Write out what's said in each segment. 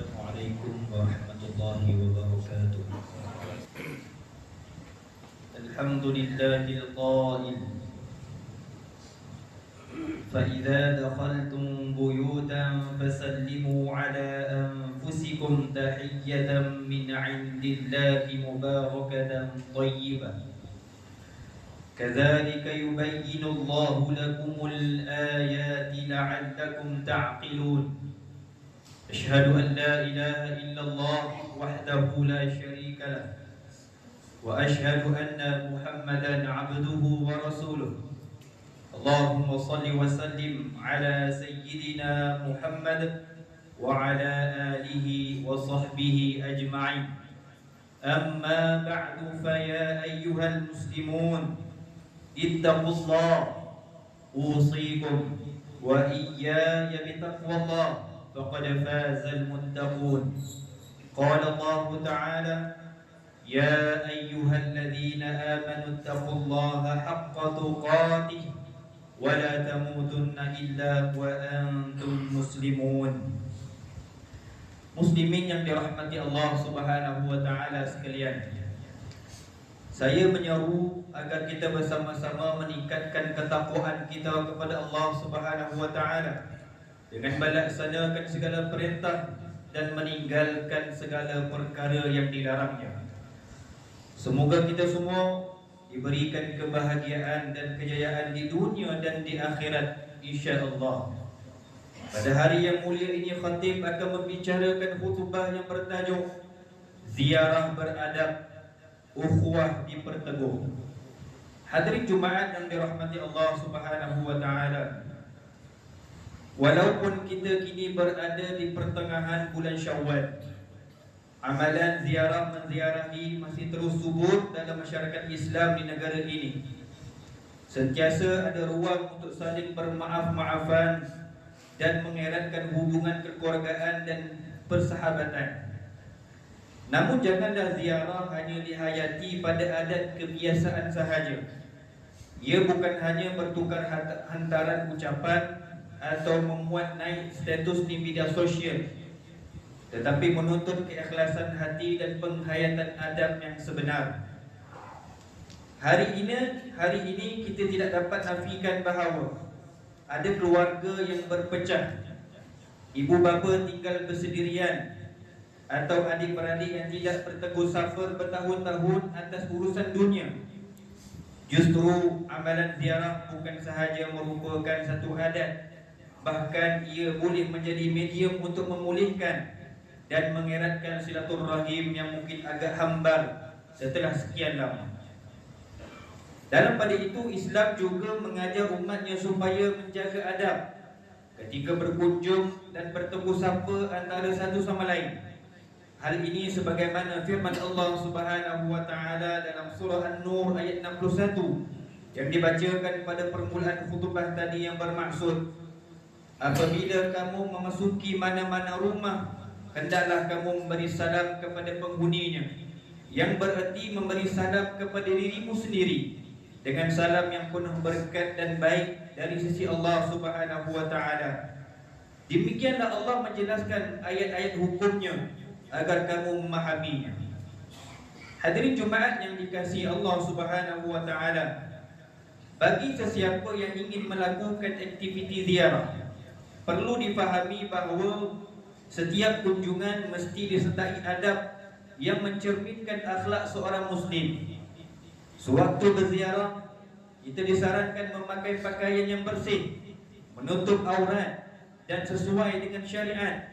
السلام عليكم ورحمة الله وبركاته. الحمد لله القائل: فإذا دخلتم بيوتا فسلموا على أنفسكم تحية من عند الله مباركة طيبة كذلك يبين الله لكم الآيات لعلكم تعقلون. أشهد أن لا إله إلا الله وحده لا شريك له وأشهد أن محمدا عبده ورسوله. اللهم صل وسلم على سيدنا محمد وعلى آله وصحبه أجمعين. أما بعد فيا أيها المسلمون اتقوا الله، أوصيكم وإياي بتقوى الله فقد فاز المتقون. قال الله تعالى: يا أيها الذين آمنوا اتقوا الله حق تقاته ولا تموتن إلا وأنتم مسلمون. Muslimin yang dirahmati Allah Subhanahu wa taala sekalian, saya menyeru agar kita bersama-sama meningkatkan ketakwaan kita kepada Allah Subhanahu wa taala dengan melaksanakan segala perintah dan meninggalkan segala perkara yang dilarangnya. Semoga kita semua diberikan kebahagiaan dan kejayaan di dunia dan di akhirat, insya-Allah. Pada hari yang mulia ini, khatib akan membicarakan khutbah yang bertajuk Ziarah Beradab, Ukhuwah Diperteguh. Hadirin Jumaat yang dirahmati Allah Subhanahu wa taala, walaupun kita kini berada di pertengahan bulan Syawal, amalan ziarah menziarahi masih terus subur dalam masyarakat Islam di negara ini. Sentiasa ada ruang untuk saling bermaaf-maafan dan mengeratkan hubungan kekeluargaan dan persahabatan. Namun janganlah ziarah hanya dihayati pada adat kebiasaan sahaja. Ia bukan hanya bertukar hantaran ucapan atau memuat naik status di media sosial, tetapi menuntut keikhlasan hati dan penghayatan adab yang sebenar. Hari ini kita tidak dapat nafikan bahawa ada keluarga yang berpecah, ibu bapa tinggal bersendirian, atau adik-beradik yang tidak bertegur safar bertahun-tahun atas urusan dunia. Justru amalan ziarah bukan sahaja merupakan satu adat, bahkan ia boleh menjadi medium untuk memulihkan dan mengeratkan silaturahim yang mungkin agak hambar setelah sekian lama. Dalam pada itu, Islam juga mengajar umatnya supaya menjaga adab ketika berkunjung dan bertegur sapa antara satu sama lain. Hal ini sebagaimana firman Allah Subhanahu wa taala dalam surah An-Nur ayat 61 yang dibacakan pada permulaan khutbah tadi, yang bermaksud, apabila kamu memasuki mana-mana rumah, hendaklah kamu memberi salam kepada penghuninya, yang bererti memberi salam kepada dirimu sendiri dengan salam yang penuh berkat dan baik dari sisi Allah Subhanahu wa taala. Demikianlah Allah menjelaskan ayat-ayat hukumnya agar kamu memahaminya. Hadirin Jumaat yang dikasihi Allah Subhanahu wa taala, bagi sesiapa yang ingin melakukan aktiviti ziarah, perlu difahami bahawa setiap kunjungan mesti disertai adab yang mencerminkan akhlak seorang muslim. Sewaktu berziarah, kita disarankan memakai pakaian yang bersih, menutup aurat dan sesuai dengan syariat.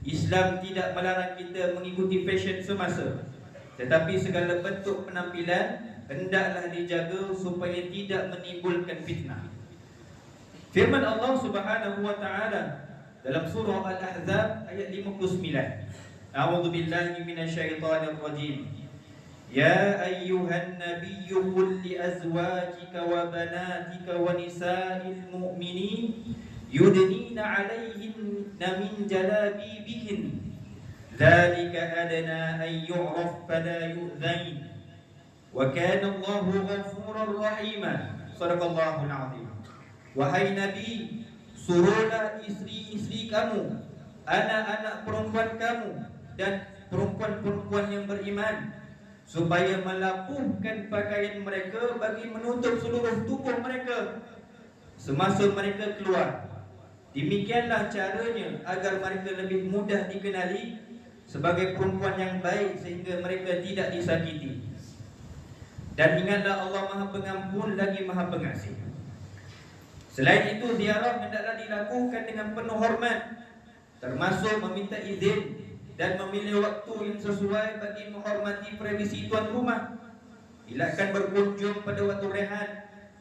Islam tidak melarang kita mengikuti fashion semasa, tetapi segala bentuk penampilan hendaklah dijaga supaya tidak menimbulkan fitnah. Firman Allah Subhanahu wa taala dalam surah Al-Ahzab ayat 59. A'udzu billahi minasyaitonir rajim. Ya ayyuhan nabiyyu qul li azwajika wa banatika wa nisa'il mu'minin yudnina 'alayhinna min jalabibihin dzalika adna an yu'raf fala yu'dhain wa kana Allahu ghafurar rahima. Shadaqallahul 'azim. Wahai Nabi, suruhlah isteri-isteri kamu anak-anak perempuan kamu dan perempuan-perempuan yang beriman, supaya melapuhkan pakaian mereka bagi menutup seluruh tubuh mereka semasa mereka keluar. Demikianlah caranya agar mereka lebih mudah dikenali sebagai perempuan yang baik sehingga mereka tidak disakiti. Dan ingatlah Allah Maha Pengampun lagi Maha Pengasih. Selain itu, ziarah hendaklah dilakukan dengan penuh hormat, termasuk meminta izin dan memilih waktu yang sesuai bagi menghormati privasi tuan rumah. Elakkan berkunjung pada waktu rehat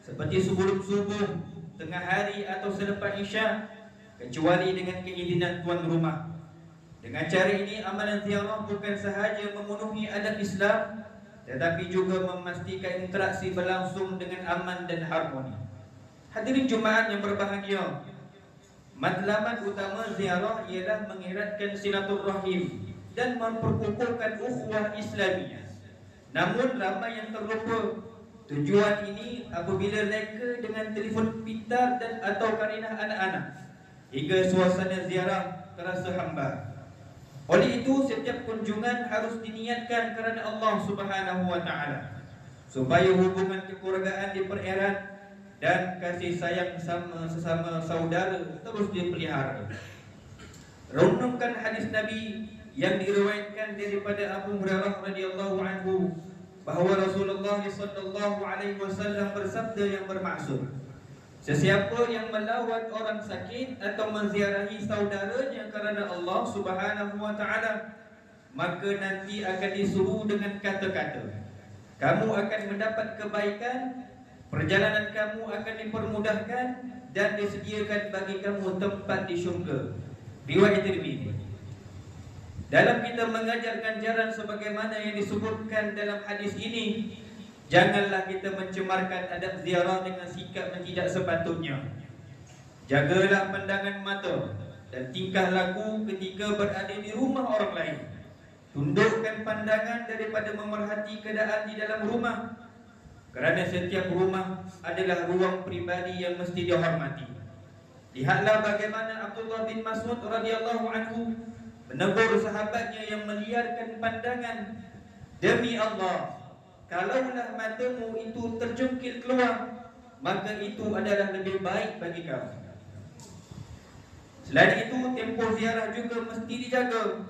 seperti sebelum subuh, tengah hari atau selepas isya, kecuali dengan keizinan tuan rumah. Dengan cara ini, amalan ziarah bukan sahaja memenuhi adab Islam, tetapi juga memastikan interaksi berlangsung dengan aman dan harmoni. Hadirin Jumaat yang berbahagia, matlamat utama ziarah ialah mengeratkan silaturahim dan memperkukuhkan ukhuwah Islamiyah. Namun ramai yang terlupa tujuan ini apabila leka dengan telefon pintar dan atau karenah anak-anak, hingga suasana ziarah terasa hambar. Oleh itu, setiap kunjungan harus diniatkan kerana Allah Subhanahu wa taala, supaya hubungan kekeluargaan dipererat dan kasih sayang sesama saudara terus dipelihara. Renungkan hadis Nabi yang diriwayatkan daripada Abu Hurairah radhiyallahu anhu bahawa Rasulullah sallallahu alaihi wasallam bersabda yang bermaksud, sesiapa yang melawat orang sakit atau menziarahi saudaranya kerana Allah Subhanahu wa taala, maka nanti akan disuruh dengan kata-kata, kamu akan mendapat kebaikan, perjalanan kamu akan dipermudahkan dan disediakan bagi kamu tempat di syurga. Riwayat Tirmizi. Dalam kita mengajar ganjaran sebagaimana yang disebutkan dalam hadis ini, janganlah kita mencemarkan adab ziarah dengan sikap yang tidak sepatutnya. Jagalah pandangan mata dan tingkah laku ketika berada di rumah orang lain. Tundukkan pandangan daripada memerhati keadaan di dalam rumah, kerana setiap rumah adalah ruang pribadi yang mesti dihormati. Lihatlah bagaimana Abdullah bin Mas'ud radhiyallahu anhu menegur sahabatnya yang meliarkan pandangan, demi Allah, kalaulah matamu itu terjungkil keluar, maka itu adalah lebih baik bagi kamu. Selain itu, tempoh ziarah juga mesti dijaga.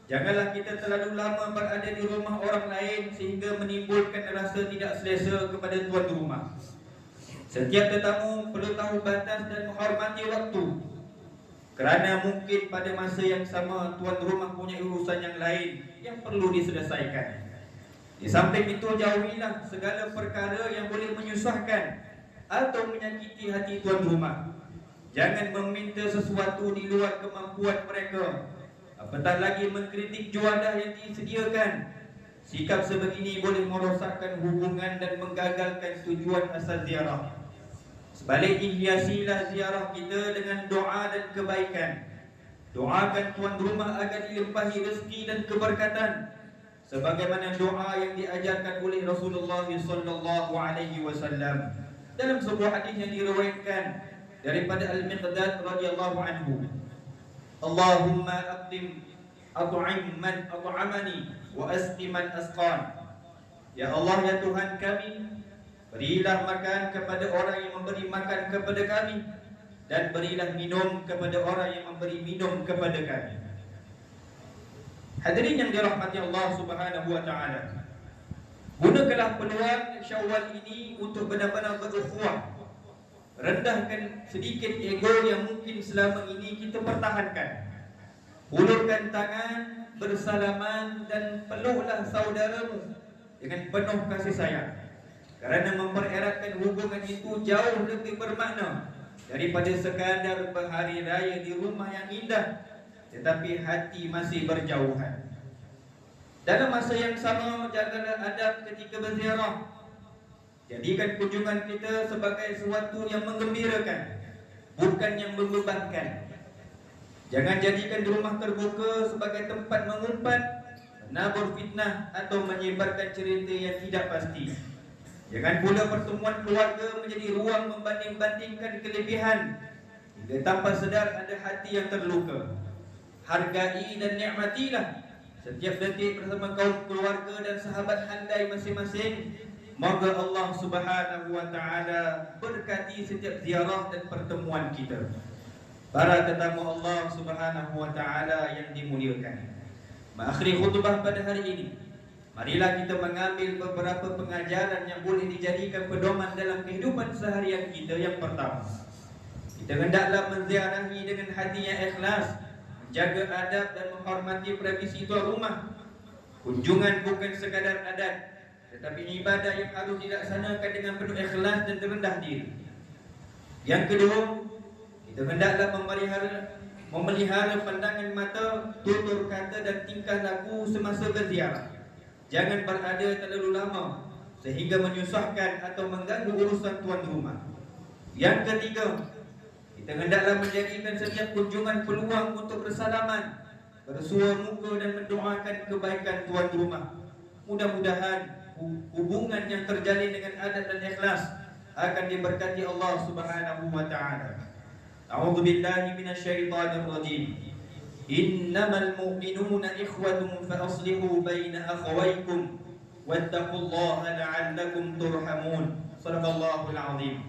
Janganlah kita terlalu lama berada di rumah orang lain sehingga menimbulkan rasa tidak selesa kepada tuan rumah. Setiap tetamu perlu tahu batas dan menghormati waktu, kerana mungkin pada masa yang sama tuan rumah punya urusan yang lain yang perlu diselesaikan. Di samping itu, jauhilah segala perkara yang boleh menyusahkan atau menyakiti hati tuan rumah. Jangan meminta sesuatu di luar kemampuan mereka, apatah lagi mengkritik juadah yang disediakan. Sikap sebegini boleh merosakkan hubungan dan menggagalkan tujuan asal ziarah. Sebaliknya, hiasilah ziarah kita dengan doa dan kebaikan. Doakan tuan rumah agar dilimpahi rezeki dan keberkatan, sebagaimana doa yang diajarkan oleh Rasulullah sallallahu alaihi wasallam dalam sebuah hadis yang diriwayatkan daripada Al-Miqdad radhiyallahu anhu. Allahumma aqdim at'im man at'amani wa asqi man asqan. Ya Allah, ya Tuhan kami, berilah makan kepada orang yang memberi makan kepada kami, dan berilah minum kepada orang yang memberi minum kepada kami. Hadirin yang dirahmati Allah Subhanahu wa taala, gunakanlah peluang Syawal ini untuk benar-benar berukhuwah. Rendahkan sedikit ego yang mungkin selama ini kita pertahankan. Hulurkan tangan, bersalaman dan peluklah saudaramu dengan penuh kasih sayang, kerana mempereratkan hubungan itu jauh lebih bermakna daripada sekadar berhari raya di rumah yang indah tetapi hati masih berjauhan. Dalam masa yang sama, jagalah adab ketika berziarah. Jadikan kunjungan kita sebagai sesuatu yang menggembirakan, bukan yang membebankan. Jangan jadikan rumah terbuka sebagai tempat mengumpat, menabur fitnah atau menyebarkan cerita yang tidak pasti. Jangan pula pertemuan keluarga menjadi ruang membanding-bandingkan kelebihan hingga tanpa sedar ada hati yang terluka. hargai dan nikmatilah setiap detik bersama kaum keluarga dan sahabat handai masing-masing. Moga Allah Subhanahu wa taala berkati setiap ziarah dan pertemuan kita. Para tetamu Allah Subhanahu wa taala yang dimuliakan, mengakhiri khutbah pada hari ini, marilah kita mengambil beberapa pengajaran yang boleh dijadikan pedoman dalam kehidupan seharian kita. Yang pertama, kita hendaklah menziarahi dengan hati yang ikhlas, menjaga adab dan menghormati tradisi tuan rumah. Kunjungan bukan sekadar adat, tetapi ibadah yang harus dilaksanakan dengan penuh ikhlas dan rendah diri. Yang kedua, kita hendaklah memelihara pandangan mata, tutur kata dan tingkah laku semasa berziarah. Jangan berada terlalu lama sehingga menyusahkan atau mengganggu urusan tuan rumah. Yang ketiga, kita hendaklah menjadikan setiap kunjungan peluang untuk bersalaman, bersua muka dan mendoakan kebaikan tuan rumah. Mudah-mudahan hubungan yang terjalin dengan adab dan ikhlas akan diberkati Allah Subhanahu wa taala. A'udzu billahi minasyaitonir rajim. Innamal mu'minuna ikhwatun fa aslihu baina akhawaykum wattaqullaha la'allakum turhamun. Shadaqallahul azim.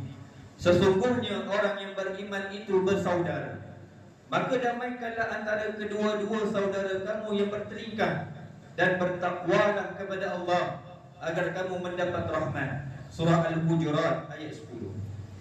Sesungguhnya orang yang beriman itu bersaudara, maka damaikanlah antara kedua-dua saudara kamu yang bertelingkah, dan bertakwalah kepada Allah agar kamu mendapat rahmat. Surah Al-Hujurat ayat 10.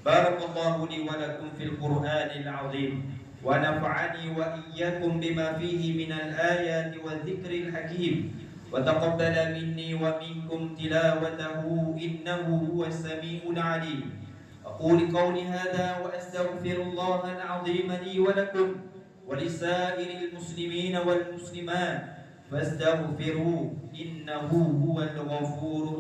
Barakallahu li wa lakum fil Qur'anil azim wa nafa'ani wa iyyakum bima fihi minal ayati wa dzikril hakim wa taqabbala minni wa minkum tilawatahu innahu huwas samiul alim. Aqulu qawli hadha wa astaghfirullahal azim li wa lakum wa lisairil muslimina wal muslimat fastaghfiruhu innahu huwal ghafurur